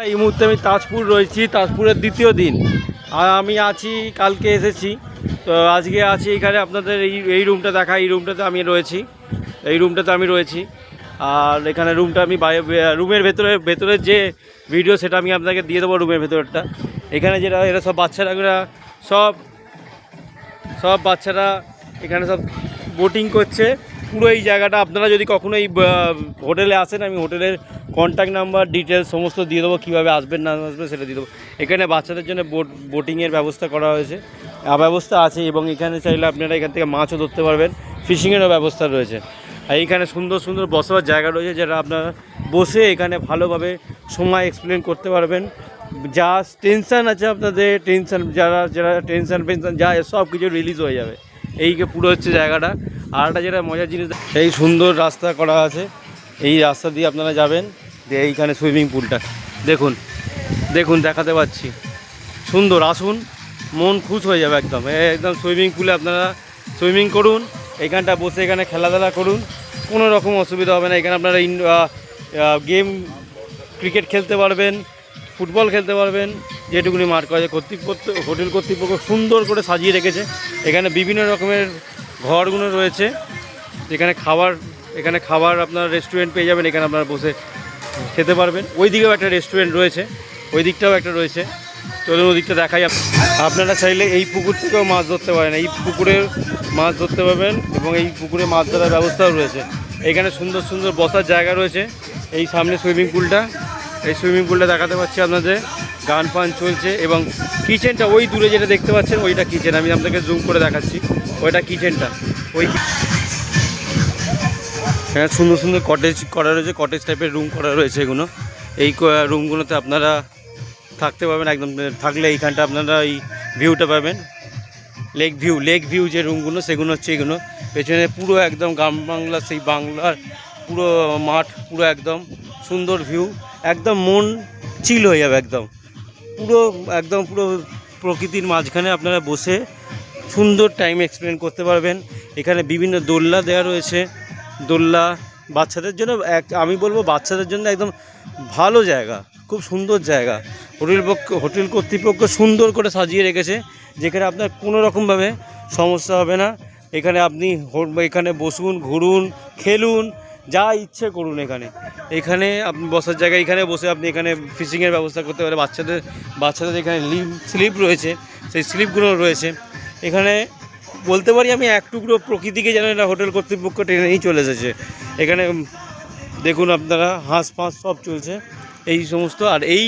এই মুহূর্তে আমি তাজপুর রয়েছি, তাজপুরের দ্বিতীয় দিন। আর আমি আছি, কালকে এসেছি, তো আজকে আছি এখানে আপনাদের এই রুমটা দেখা। এই রুমটাতে আমি রয়েছি। আর এখানে রুমটা আমি রুমের ভেতরের যে ভিডিও সেটা আমি আপনাকে দিয়ে দেবো। রুমের ভেতরটা এখানে যেটা, এরা সব বাচ্চারা সব বাচ্চারা এখানে সব বোটিং করছে। পুরো এই জায়গাটা আপনারা যদি কখনো এই হোটেলে আসেন, আমি হোটেলের কন্ট্যাক্ট নাম্বার ডিটেলস সমস্ত দিয়ে দেবো, কীভাবে আসবেন না আসবেন সেটা দিয়ে দেবো। এখানে বাচ্চাদের জন্য বোটিংয়ের ব্যবস্থা করা হয়েছে, ব্যবস্থা আছে, এবং এখানে চাইলে আপনারা এখান থেকে মাছও ধরতে পারবেন, ফিশিংয়েরও ব্যবস্থা রয়েছে। আর এইখানে সুন্দর সুন্দর বসার জায়গা রয়েছে, যেটা আপনারা বসে এখানে ভালোভাবে সময় এক্সপ্লেন করতে পারবেন। যা টেনশান আছে আপনাদের, যারা টেনশান যা সব কিছু রিলিজ হয়ে যাবে। এই পুরো হচ্ছে জায়গাটা। আর একটা যেটা মজার জিনিস, এই সুন্দর রাস্তা করা আছে, এই রাস্তা দিয়ে আপনারা যাবেন। যে এইখানে সুইমিং পুলটা দেখুন দেখাতে পাচ্ছি, সুন্দর। আসুন, মন খুশ হয়ে যাবে একদম। একদম সুইমিং পুলে আপনারা সুইমিং করুন, এখানটা বসে এখানে খেলাধুলা করুন, কোনো রকম অসুবিধা হবে না। এখানে আপনারা গেম, ক্রিকেট খেলতে পারবেন, ফুটবল খেলতে পারবেন, যেটুকুনি মাঠ করা যায়। হোটেল কর্তৃপক্ষ সুন্দর করে সাজিয়ে রেখেছে। এখানে বিভিন্ন রকমের ঘরগুলো রয়েছে, এখানে খাবার আপনার রেস্টুরেন্ট পেয়ে যাবেন। এখানে আপনারা বসে খেতে পারবেন। ওই দিকেও একটা রেস্টুরেন্ট রয়েছে, ওই দিকটাও একটা রয়েছে। চলুন ওই দিকটা দেখাই। আপনারা চাইলে এই পুকুর থেকেও মাছ ধরতে পারেন, এই পুকুরে মাছ ধরতে পারবেন, এবং এই পুকুরে মাছ ধরার ব্যবস্থাও রয়েছে। এখানে সুন্দর সুন্দর বসার জায়গা রয়েছে। এই সামনে সুইমিং পুলটা দেখাতে পাচ্ছি আপনাদের। গান ফান চলছে, এবং কিচেনটা ওই দূরে যেটা দেখতে পাচ্ছেন ওইটা কিচেন। আমি আপনাকে জুম করে দেখাচ্ছি, ওইটা কিচেনটা। হ্যাঁ, সুন্দর সুন্দর কটেজ করা রয়েছে, কটেজ টাইপের রুম করা রয়েছে এগুলো। এই রুমগুলোতে আপনারা থাকতে পারবেন। একদম থাকলে এইখানটা আপনারা এই ভিউটা পাবেন, লেক ভিউ যে রুমগুলো, সেগুলো হচ্ছে এগুলো। পেছনে পুরো একদম গ্রাম বাংলা, সেই বাংলার পুরো মাঠ, পুরো একদম সুন্দর ভিউ। একদম মন চিল হয়ে যাবে পুরো প্রকৃতির মাঝখানে আপনারা বসে সুন্দর টাইম এক্সপ্লেন করতে পারবেন। এখানে বিভিন্ন দোলনা দেওয়া রয়েছে, দোলনা বাচ্চাদের জন্য। আমি বলবো বাচ্চাদের জন্য একদম ভালো জায়গা, খুব সুন্দর জায়গা। হোটেল কর্তৃপক্ষ সুন্দর করে সাজিয়ে রেখেছে, যেখানে আপনার কোনো রকমভাবে সমস্যা হবে না। এখানে এখানে বসুন, ঘুরুন, খেলুন, যা ইচ্ছে করুন। এখানে আপনি বসার জায়গা, এখানে বসে আপনি এখানে ফিশিংয়ের ব্যবস্থা করতে পারেন। বাচ্চাদের এখানে স্লিপ রয়েছে, সেই স্লিপগুলো রয়েছে। এখানে বলতে পারি আমি এক টুকরো প্রকৃতিকে যেন এটা হোটেল কর্তৃপক্ষ টেনেই চলে এসেছে। এখানে দেখুন আপনারা, হাঁস ফাঁস সব চলছে এই সমস্ত। আর এই